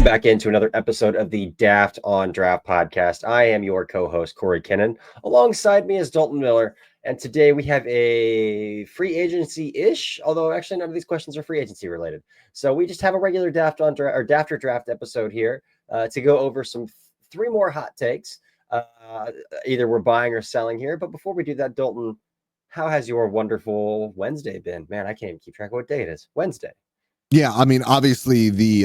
back into another episode of the Daft on Draft podcast. I am your co-host, Corey Kinnan. Alongside me is Dalton Miller. And today we have a free agency-ish, although actually none of these questions are free agency related. So we just have a regular Daft on Draft or Daft or Draft episode here to go over three more hot takes. Either we're buying or selling here. But before we do that, Dalton, how has your wonderful Wednesday been? Man, I can't even keep track of what day it is. Wednesday. Yeah, I mean, obviously the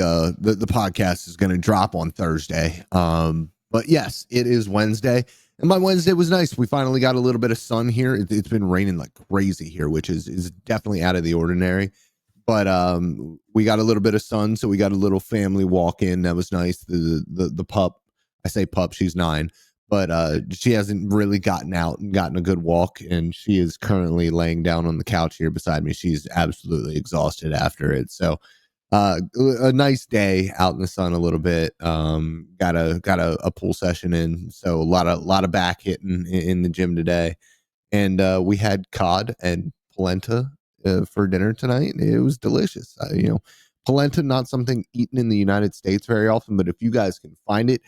podcast is going to drop on Thursday. But yes, it is Wednesday, and my Wednesday was nice. We finally got a little bit of sun here. It's been raining like crazy here, which is definitely out of the ordinary. But we got a little bit of sun, so we got a little family walk in. That was nice. The pup, I say pup, she's 9. But she hasn't really gotten out and gotten a good walk, and she is currently laying down on the couch here beside me. She's absolutely exhausted after it. So a nice day out in the sun a little bit. Got a pool session in, so a lot of back hitting in the gym today. And we had cod and polenta for dinner tonight. It was delicious. Polenta, not something eaten in the United States very often, but if you guys can find it,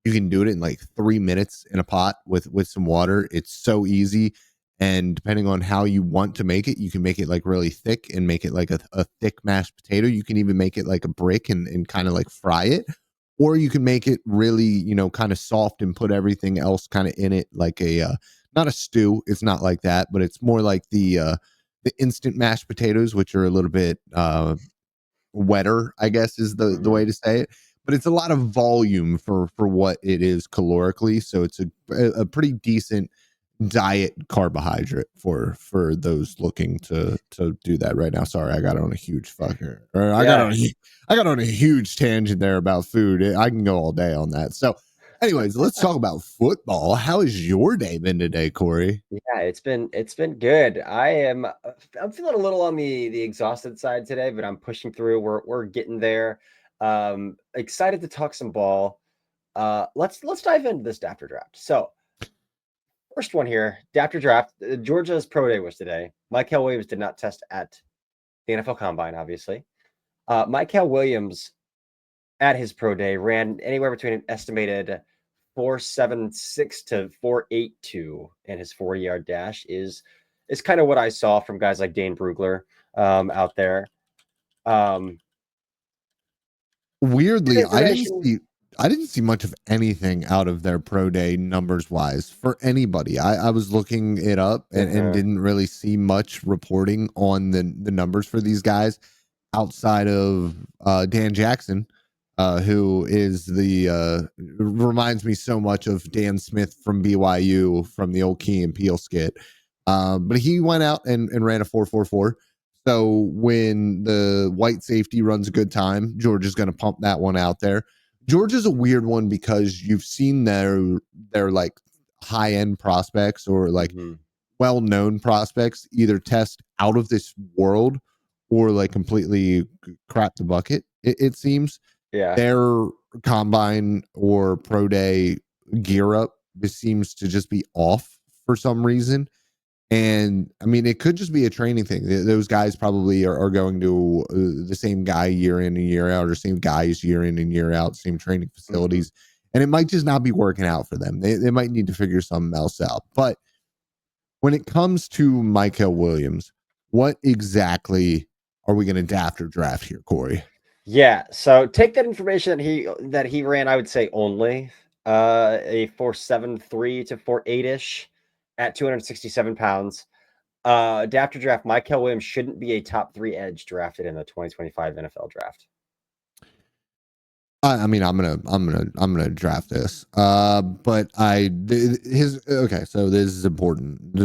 you can do it in like 3 minutes in a pot with some water. It's so easy. And depending on how you want to make it, you can make it like really thick and make it like a thick mashed potato. You can even make it like a brick and kind of like fry it. Or you can make it really, kind of soft and put everything else kind of in it, like not a stew. It's not like that, but it's more like the instant mashed potatoes, which are a little bit wetter, I guess is the way to say it. But it's a lot of volume for what it is calorically. So it's a pretty decent diet carbohydrate for those looking to do that right now. Sorry, I got on a huge fucker. I got on a huge tangent there about food. I can go all day on that. So anyways, let's talk about football. How has your day been today, Corey? Yeah, it's been good. I'm feeling a little on the exhausted side today, but I'm pushing through. We're getting there. Excited to talk some ball. Let's dive into this Daft draft. So first one here, Daft draft. Georgia's pro day was today. Mykel Williams did not test at the NFL Combine, obviously. Mykel Williams at his pro day ran anywhere between an estimated 4.76 to 4.82 in his 40-yard dash is kind of what I saw from guys like Dane Brugler out there. Weirdly, I didn't see much of anything out of their pro day numbers wise for anybody. I was looking it up and didn't really see much reporting on the numbers for these guys outside of Dan Jackson, who is reminds me so much of Dan Smith from BYU from the old Key and Peele skit. But he went out and ran a 4.44. So when the white safety runs a good time, Georgia's going to pump that one out there. Georgia's a weird one because you've seen their like high end prospects or like well known prospects either test out of this world or like completely crap the bucket. It seems. Yeah. Their combine or pro day gear up seems to just be off for some reason. And I mean, it could just be a training thing. Those guys probably are going to the same guy year in and year out, or same guys year in and year out, same training facilities. And it might just not be working out for them. They might need to figure something else out. But when it comes to Mykel Williams, what exactly are we going to Daft or draft here, Corey? Yeah, so take that information that he ran, I would say only a 4.73 to 4.8-ish at 267 pounds. Daft draft, Mykel Williams shouldn't be a top 3 edge drafted in the 2025 NFL draft. I mean, I'm gonna draft this. But okay. So this is important.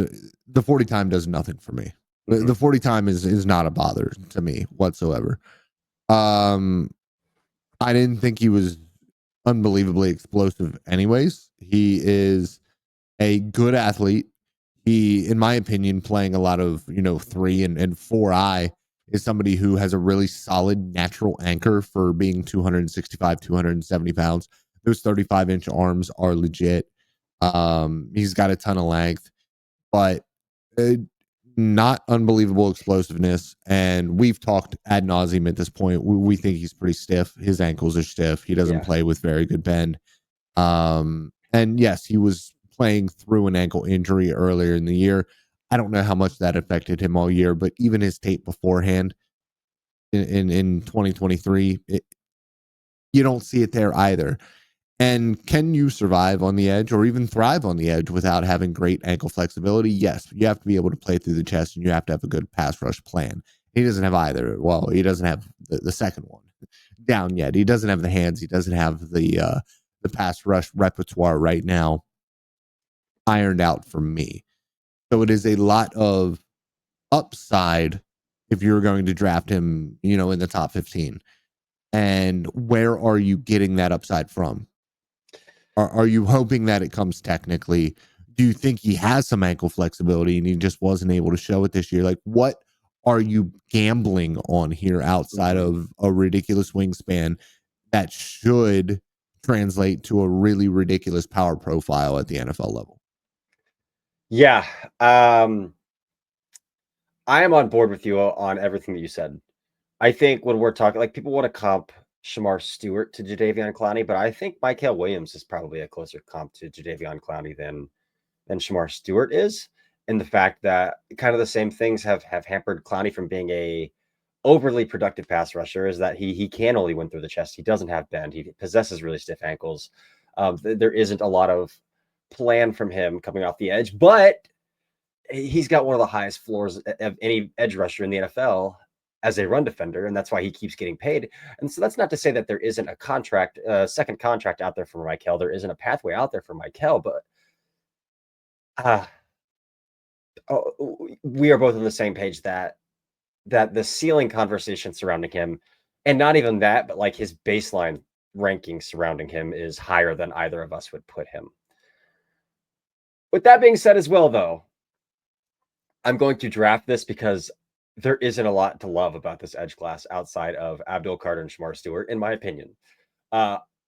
The 40 time does nothing for me. The 40 time is not a bother to me whatsoever. I didn't think he was unbelievably explosive. Anyways, he is a good athlete. He, in my opinion, playing a lot of 3 and 4 is somebody who has a really solid natural anchor for being 265, 270 pounds. Those 35-inch arms are legit. He's got a ton of length, but not unbelievable explosiveness, and we've talked ad nauseum at this point. We think he's pretty stiff. His ankles are stiff. He doesn't play with very good bend. And yes, he was playing through an ankle injury earlier in the year. I don't know how much that affected him all year, but even his tape beforehand in 2023, you don't see it there either. And can you survive on the edge or even thrive on the edge without having great ankle flexibility? Yes, you have to be able to play through the chest and you have to have a good pass rush plan. He doesn't have either. Well, he doesn't have the second one down yet. He doesn't have the hands. He doesn't have the pass rush repertoire right now ironed out for me. So it is a lot of upside if you're going to draft him, in the top 15. And where are you getting that upside from? Are you hoping that it comes technically? Do you think he has some ankle flexibility and he just wasn't able to show it this year? Like, what are you gambling on here outside of a ridiculous wingspan that should translate to a really ridiculous power profile at the NFL level? Yeah. I am on board with you on everything that you said. I think when we're talking, like, people want to comp Shamar Stewart to Jadeveon Clowney, but I think Mykel Williams is probably a closer comp to Jadeveon Clowney than Shamar Stewart is. And the fact that kind of the same things have hampered Clowney from being a overly productive pass rusher is that he can only win through the chest. He doesn't have bend. He possesses really stiff ankles. There isn't a lot of plan from him coming off the edge, but he's got one of the highest floors of any edge rusher in the NFL as a run defender, and that's why he keeps getting paid. And so that's not to say that there isn't a contract, second contract out there for Mykel. There isn't a pathway out there for Mykel, but we are both on the same page that the ceiling conversation surrounding him, and not even that, but like his baseline ranking surrounding him is higher than either of us would put him. With that being said as well, though, I'm going to draft this because there isn't a lot to love about this edge class outside of Abdul Carter and Shamar Stewart, in my opinion.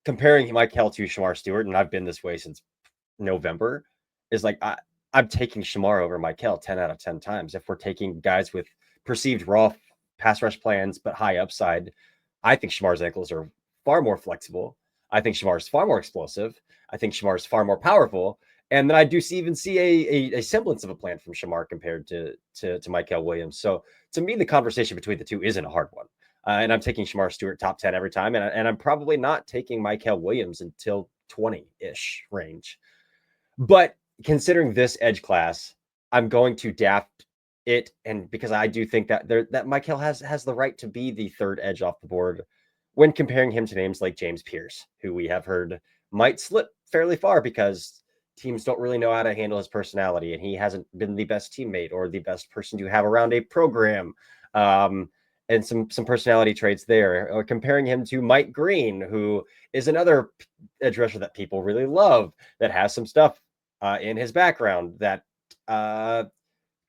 Comparing Mykel to Shamar Stewart, and I've been this way since November, is like I'm taking Shamar over Mykel 10 out of 10 times. If we're taking guys with perceived raw pass rush plans but high upside, I think Shamar's ankles are far more flexible. I think Shamar's far more explosive. I think Shamar's far more powerful. And then I do see a semblance of a plan from Shamar compared to Mykel Williams. So to me, the conversation between the two isn't a hard one. And I'm taking Shamar Stewart top 10 every time. And I'm probably not taking Mykel Williams until 20-ish range. But considering this edge class, I'm going to Daft it. And because I do think that Mykel has the right to be the third edge off the board when comparing him to names like James Pierce, who we have heard might slip fairly far because teams don't really know how to handle his personality, and he hasn't been the best teammate or the best person to have around a program. And some personality traits there. Or comparing him to Mike Green, who is another edge rusher that people really love, that has some stuff in his background that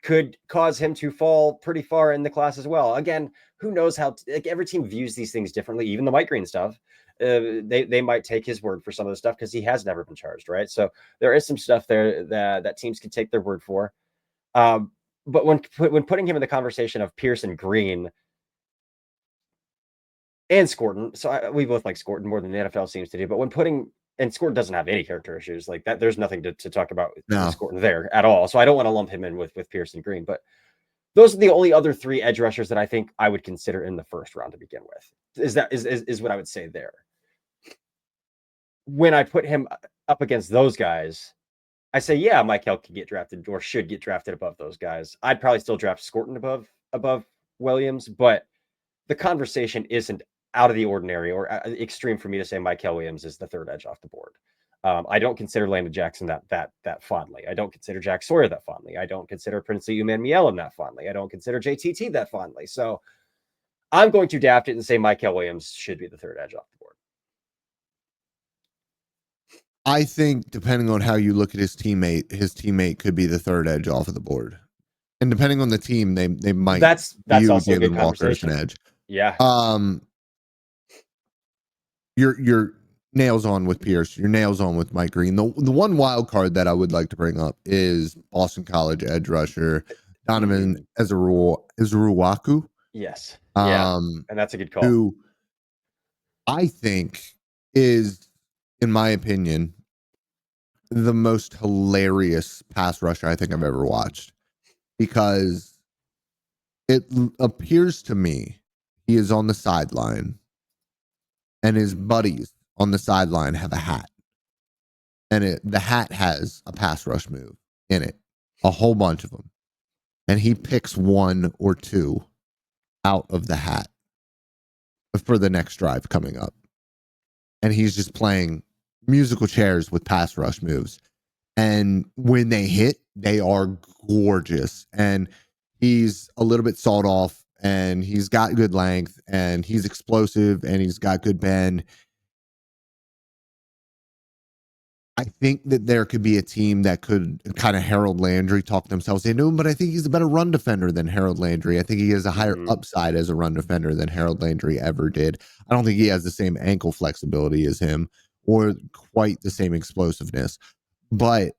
could cause him to fall pretty far in the class as well. Again, who knows how like every team views these things differently, even the Mike Green stuff. They might take his word for some of the stuff because he has never been charged, right? So there is some stuff there that teams can take their word for. But when putting him in the conversation of Pierce and Green and Scorton, so we both like Scorton more than the NFL seems to do. But when putting and Scorton doesn't have any character issues like that, there's nothing to talk about with Scorton there at all. So I don't want to lump him in with Pierce and Green, but those are the only other three edge rushers that I think I would consider in the first round to begin with. Is what I would say there. When I put him up against those guys, I say, yeah, Mykel could get drafted or should get drafted above those guys. I'd probably still draft Scorton above Williams, but the conversation isn't out of the ordinary or extreme for me to say Mykel Williams is the third edge off the board. I don't consider Landon Jackson that fondly. I don't consider Jack Sawyer that fondly. I don't consider Princely Umanmielen that fondly. I don't consider JTT that fondly. So I'm going to Daft it and say Mykel Williams should be the third edge off the board. I think depending on how you look at his teammate could be the third edge off of the board. And depending on the team, they might that's also a good conversation. Walker as an edge. Yeah. Your nails on with Pierce. Your nails on with Mike Green. The one wild card that I would like to bring up is Boston College edge rusher Donovan Ezeruwaku. Yes. Yeah. And that's a good call. Who I think is, in my opinion, the most hilarious pass rusher I think I've ever watched, because it appears to me he is on the sideline and his buddies on the sideline have a hat, and the hat has a pass rush move in it, a whole bunch of them, and he picks one or two out of the hat for the next drive coming up, and he's just playing musical chairs with pass rush moves. And when they hit, they are gorgeous. And he's a little bit sawed off, and he's got good length, and he's explosive, and he's got good bend. I think that there could be a team that could kind of Harold Landry talk themselves into him, but I think he's a better run defender than Harold Landry. I think he has a higher upside as a run defender than Harold Landry ever did. I don't think he has the same ankle flexibility as him or quite the same explosiveness, but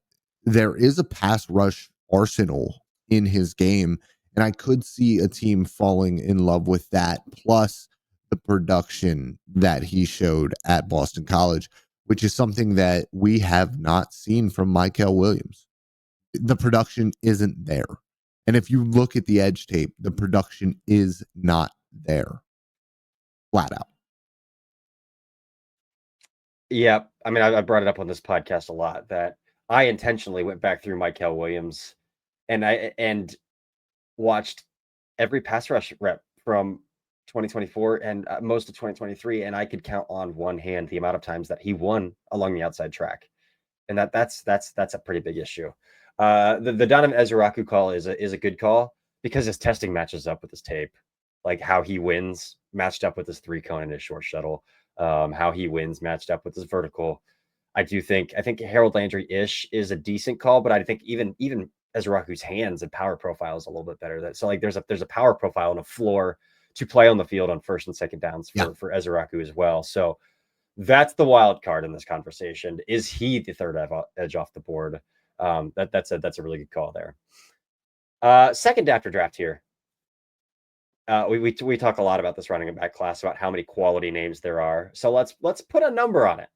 there is a pass rush arsenal in his game, and I could see a team falling in love with that, plus the production that he showed at Boston College, which is something that we have not seen from Mykel Williams. The production isn't there. And if you look at the edge tape, the production is not there. Flat out. Yeah. I mean, I brought it up on this podcast a lot that I intentionally went back through Mykel Williams and watched every pass rush rep from 2024 and most of 2023, and I could count on one hand the amount of times that he won along the outside track, and that's a pretty big issue. The Donovan Ezeruwaku call is a good call because his testing matches up with his tape, like how he wins matched up with his 3-cone and his short shuttle, how he wins matched up with his vertical. I think Harold Landry-ish is a decent call, but I think even Ezeruwaku's hands and power profile is a little bit better. So like there's a power profile and a floor to play on the field on first and second downs for Ezeruwaku as well. So that's the wild card in this conversation. Is he the third edge off the board? That's a really good call there. Second after draft here. We talk a lot about this running back class, about how many quality names there are. So let's put a number on it.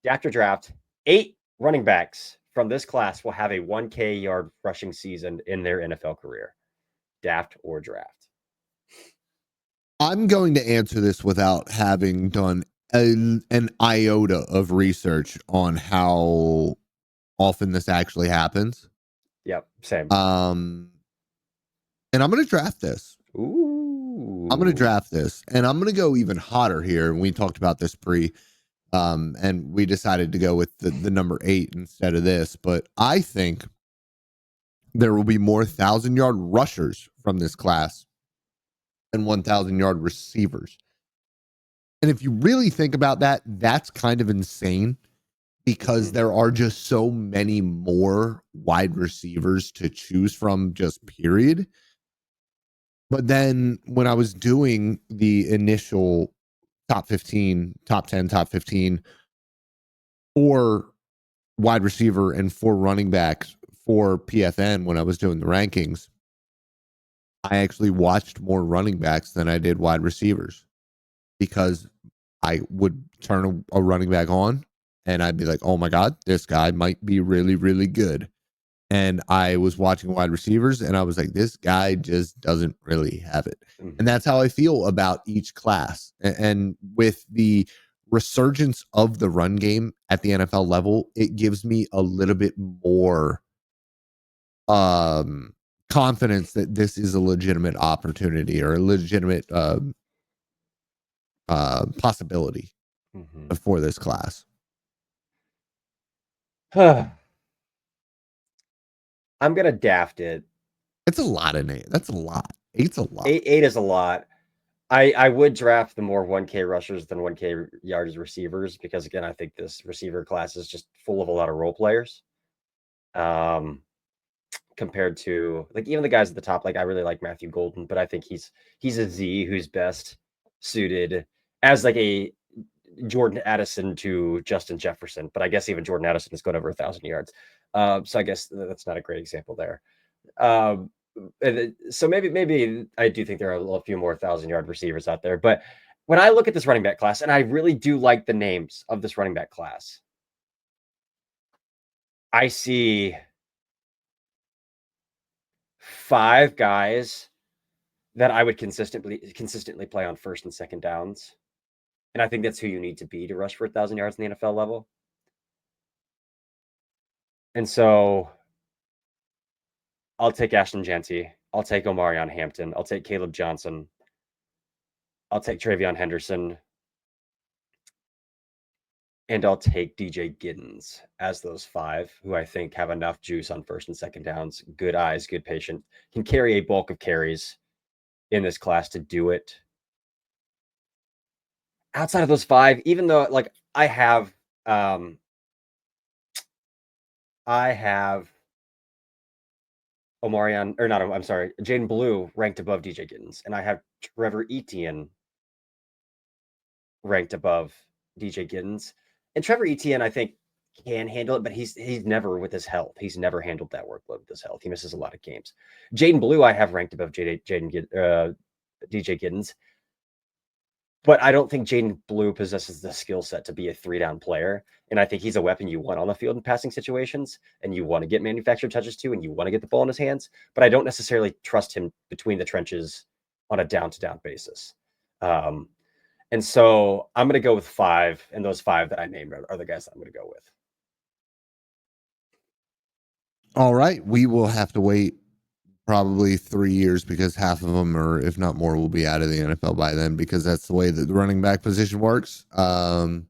After draft, 8 running backs from this class will have a 1K yard rushing season in their NFL career. Daft or draft? I'm going to answer this without having done an iota of research on how often this actually happens. Yep, same. And I'm going to draft this. Ooh. I'm going to draft this, and I'm going to go even hotter here. And we talked about this and we decided to go with the number 8 instead of this. But I think there will be more 1,000-yard rushers from this class than 1,000-yard receivers. And if you really think about that, that's kind of insane, because there are just so many more wide receivers to choose from, just period. But then when I was doing the initial top 15, top 10, top 15 for wide receiver and for running backs for PFN, when I was doing the rankings, I actually watched more running backs than I did wide receivers, because I would turn a running back on and I'd be like, oh my God, this guy might be really, really good. And I was watching wide receivers and I was like, this guy just doesn't really have it. And that's how I feel about each class. And with the resurgence of the run game at the NFL level, it gives me a little bit more confidence that this is a legitimate opportunity or a legitimate possibility for this class. I'm gonna daft it. It's a lot of names. That's a lot. 8's a lot. 8 is a lot. I would draft the more 1K rushers than 1K yards receivers, because again, I think this receiver class is just full of a lot of role players. Compared to like even the guys at the top, like I really like Matthew Golden, but I think he's a Z who's best suited as like a Jordan Addison to Justin Jefferson. But I guess even Jordan Addison has gone over 1,000 yards. So I guess that's not a great example there. So maybe I do think there are a few more 1,000-yard receivers out there. But when I look at this running back class, and I really do like the names of this running back class, I see 5 guys that I would consistently play on first and second downs. And I think that's who you need to be to rush for 1,000 yards in the NFL level. And so I'll take Ashton Jeanty. I'll take Omarion Hampton. I'll take Caleb Johnson. I'll take TreVeyon Henderson. And I'll take DJ Giddens as those 5 who I think have enough juice on first and second downs, good eyes, good patient, can carry a bulk of carries in this class to do it. Outside of those 5, even though like I have Omarion, or not, I'm sorry, Jaden Blue ranked above DJ Giddens, and I have Trevor Etienne ranked above DJ Giddens. And Trevor Etienne, I think, can handle it, but he's never with his health. He's never handled that workload with his health. He misses a lot of games. Jaden Blue, I have ranked above DJ Giddens, but I don't think Jaden Blue possesses the skill set to be a 3-down player. And I think he's a weapon you want on the field in passing situations, and you want to get manufactured touches to, and you want to get the ball in his hands. But I don't necessarily trust him between the trenches on a down-to-down basis. And so I'm going to go with 5, and those 5 that I named are the guys that I'm going to go with. All right. We will have to wait probably 3 years because half of them, or if not more, will be out of the NFL by then, because that's the way that the running back position works. And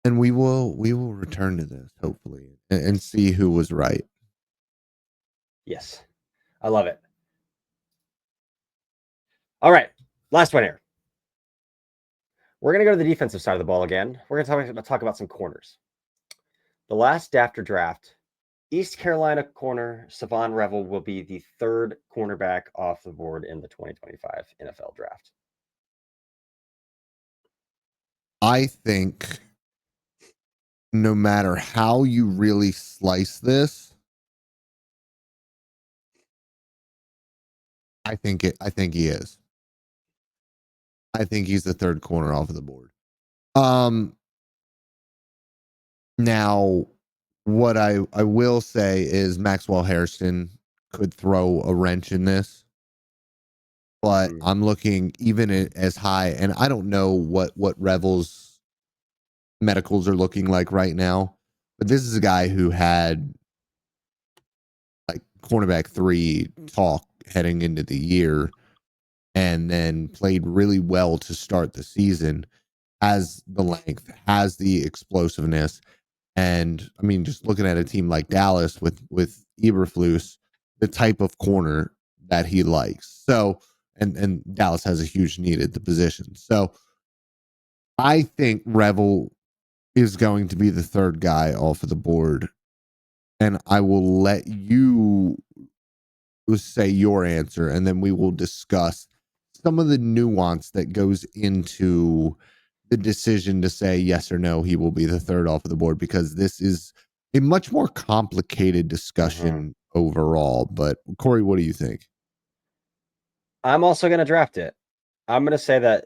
we will return to this hopefully and see who was right. Yes, I love it. All right, last one here. We're going to go to the defensive side of the ball again. We're going to talk about some corners. The last Daft draft, East Carolina corner Savon Revel will be the 3rd cornerback off the board in the 2025 NFL draft. I think no matter how you really slice this, I think he is. I think he's the 3rd corner off of the board. Now, what I will say is Maxwell Hairston could throw a wrench in this, but I'm looking even as high, and I don't know what Revel's medicals are looking like right now, but this is a guy who had like cornerback 3 talk heading into the year, and then played really well to start the season, has the length, has the explosiveness. And I mean, just looking at a team like Dallas with Eberflus, the type of corner that he likes. So, and Dallas has a huge need at the position. So I think Revel is going to be the 3rd guy off of the board. And I will let you say your answer, and then we will discuss some of the nuance that goes into the decision to say yes or no, he will be the 3rd off of the board, because this is a much more complicated discussion overall. But Corey, what do you think? I'm also going to draft it. I'm going to say that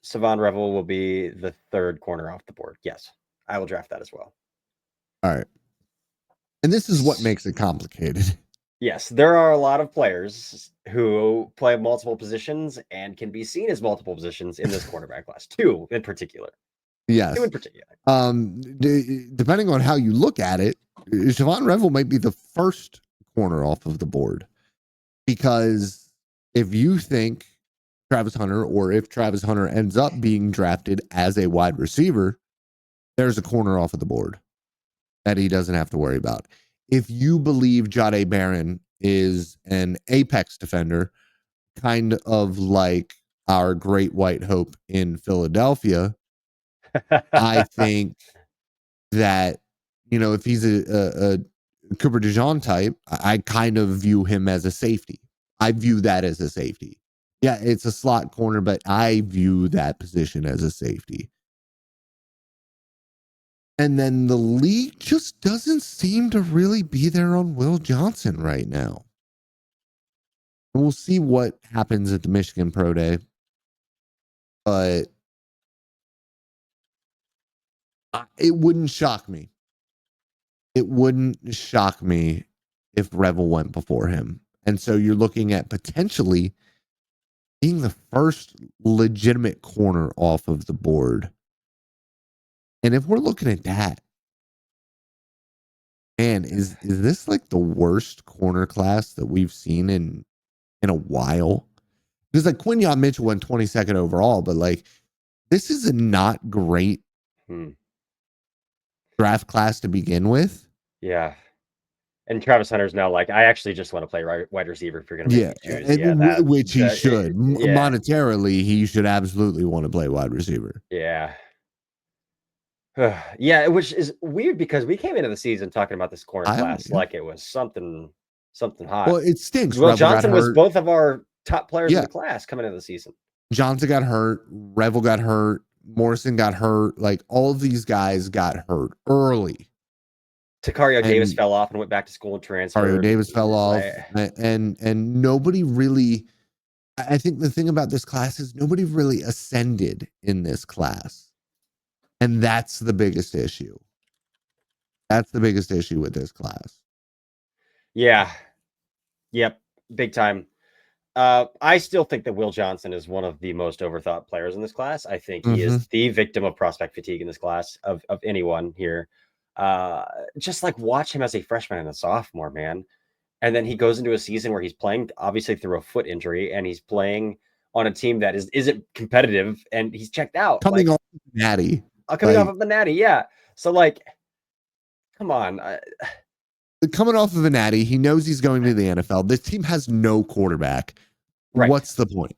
Savon Revel will be the 3rd corner off the board. Yes, I will draft that as well. All right. And this is what makes it complicated. Yes, there are a lot of players who play multiple positions and can be seen as multiple positions in this cornerback class. 2 in particular. Yes. 2 in particular. Depending on how you look at it, Savon Revel might be the 1st corner off of the board, because if you think Travis Hunter, or if Travis Hunter ends up being drafted as a wide receiver, there's a corner off of the board that he doesn't have to worry about. If you believe Jahdae Barron is an apex defender, kind of like our great white hope in Philadelphia, I think that, if he's a Cooper DeJean type, I kind of view him as a safety. I view that as a safety. Yeah, it's a slot corner, but I view that position as a safety. And then the league just doesn't seem to really be there on Will Johnson right now. We'll see what happens at the Michigan Pro Day. But it wouldn't shock me. It wouldn't shock me if Revel went before him. And so you're looking at potentially being the first legitimate corner off of the board. And if we're looking at that, man, is this like the worst corner class that we've seen in a while? Because like Quinshon Mitchell went 22nd overall, but like this is a not great draft class to begin with. Yeah. And Travis Hunter's now like, I actually just want to play wide receiver if you're going to make me choose. Yeah, which he should. Monetarily, he should absolutely want to play wide receiver. Yeah. Yeah, which is weird because we came into the season talking about this corner class like it was something hot. Well, it stinks. Will Johnson was both of our top players in the class coming into the season. Johnson got hurt. Revel got hurt. Morrison got hurt. Like all of these guys got hurt early. Takario Davis fell off and went back to school and transferred. Takario Davis fell off, and nobody really. I think the thing about this class is nobody really ascended in this class, and that's the biggest issue. That's the biggest issue with this class. Yeah. Yep. Big time. I still think that Will Johnson is one of the most overthought players in this class. I think he is the victim of prospect fatigue in this class of anyone here. Just like watch him as a freshman and a sophomore, man. And then he goes into a season where he's playing obviously through a foot injury and he's playing on a team that isn't competitive and he's checked out. Coming off of Natty. Coming off of the Natty, yeah. So like, come on. Coming off of a Natty, he knows he's going to the NFL. This team has no quarterback. Right. What's the point?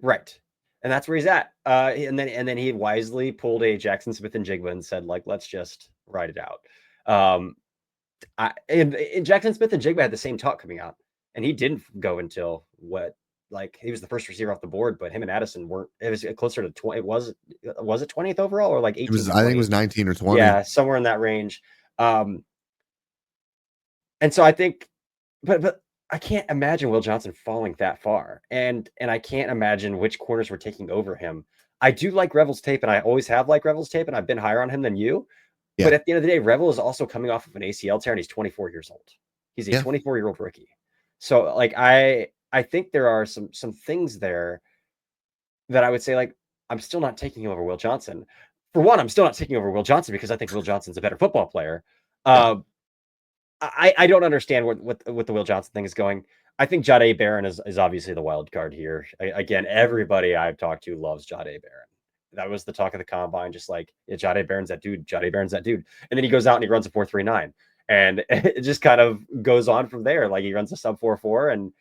Right. And that's where he's at. And then he wisely pulled a Jackson Smith and Jigba and said, like, let's just ride it out. And Jackson Smith and Jigba had the same talk coming out, and he didn't go until he was the first receiver off the board, but him and Addison weren't. It was closer to 20. Was it 20th overall or like 18? I think it was 19 or 20. Yeah, somewhere in that range. And so I think, but I can't imagine Will Johnson falling that far, and I can't imagine which corners were taking over him. I do like Revel's tape, and I always have liked Revel's tape, and I've been higher on him than you. Yeah. But at the end of the day, Revel is also coming off of an ACL tear, and he's 24 years old. He's a 24-year-old rookie. So, like, I think there are some things there that I would say, like, I'm still not taking over Will Johnson. For one, I'm still not taking over Will Johnson because I think Will Johnson's a better football player. I don't understand what the Will Johnson thing is going. I think Jahdae Barron is obviously the wild card here. Again, everybody I've talked to loves Jahdae Barron. That was the talk of the combine, just like, yeah, Jahdae Barron's that dude. Jahdae Barron's that dude. And then he goes out and he runs a 4.39. And it just kind of goes on from there. Like he runs a sub 4.4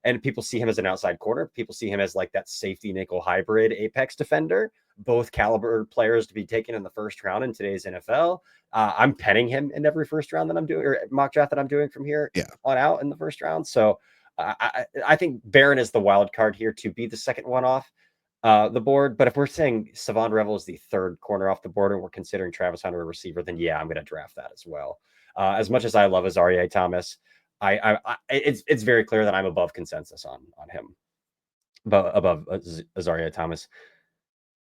and people see him as an outside corner. People see him as like that safety nickel hybrid apex defender, both caliber players to be taken in the first round in today's NFL. I'm penning him in every first round that I'm doing, or mock draft that I'm doing from here on out in the first round. So I think Barron is the wild card here to be the second one off the board. But if we're saying Savon Revel is the third corner off the board and we're considering Travis Hunter a receiver, then yeah, I'm going to draft that as well. As much as I love Azareye'h Thomas, it's very clear that I'm above consensus on him, above Azareye'h Thomas.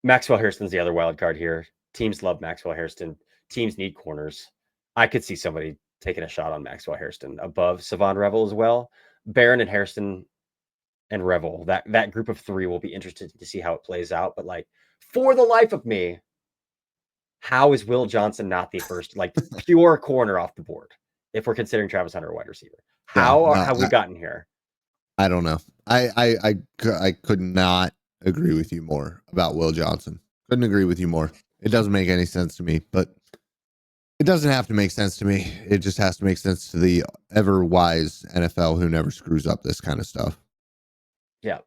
Maxwell Hairston's the other wild card here. Teams love Maxwell Hairston. Teams need corners. I could see somebody taking a shot on Maxwell Hairston above Savon Revel as well. Barron and Hairston and Revel, that group of three will be interested to see how it plays out. But like, for the life of me, how is Will Johnson not the first, like, pure corner off the board if we're considering Travis Hunter a wide receiver? How have we gotten here? I don't know. I could not agree with you more about Will Johnson. Couldn't agree with you more. It doesn't make any sense to me, but it doesn't have to make sense to me. It just has to make sense to the ever wise NFL who never screws up this kind of stuff. Yeah.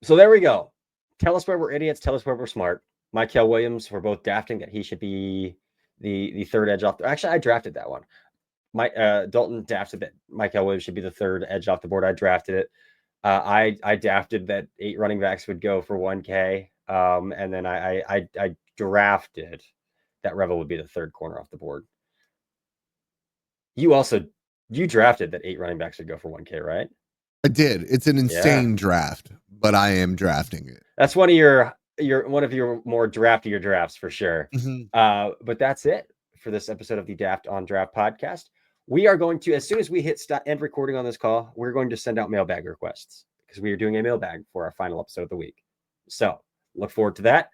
So there we go. Tell us where we're idiots. Tell us where we're smart. Mykel Williams, we're both drafting that he should be the third edge off. Actually, I drafted that one. Dalton drafted that Mykel Williams should be the third edge off the board. I drafted it. I drafted that 8 running backs would go for 1K. And then I drafted that Revel would be the third corner off the board. You drafted that 8 running backs would go for 1K, right? I did. It's an insane draft, but I am drafting it. That's one of your more draftier drafts for sure. But that's it for this episode of the Daft on Draft podcast. We are going to, as soon as we hit end recording on this call, we're going to send out mailbag requests because we are doing a mailbag for our final episode of the week. So look forward to that.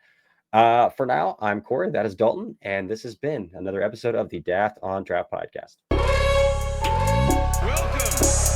For now, I'm Corey. That is Dalton. And this has been another episode of the Daft on Draft podcast. Welcome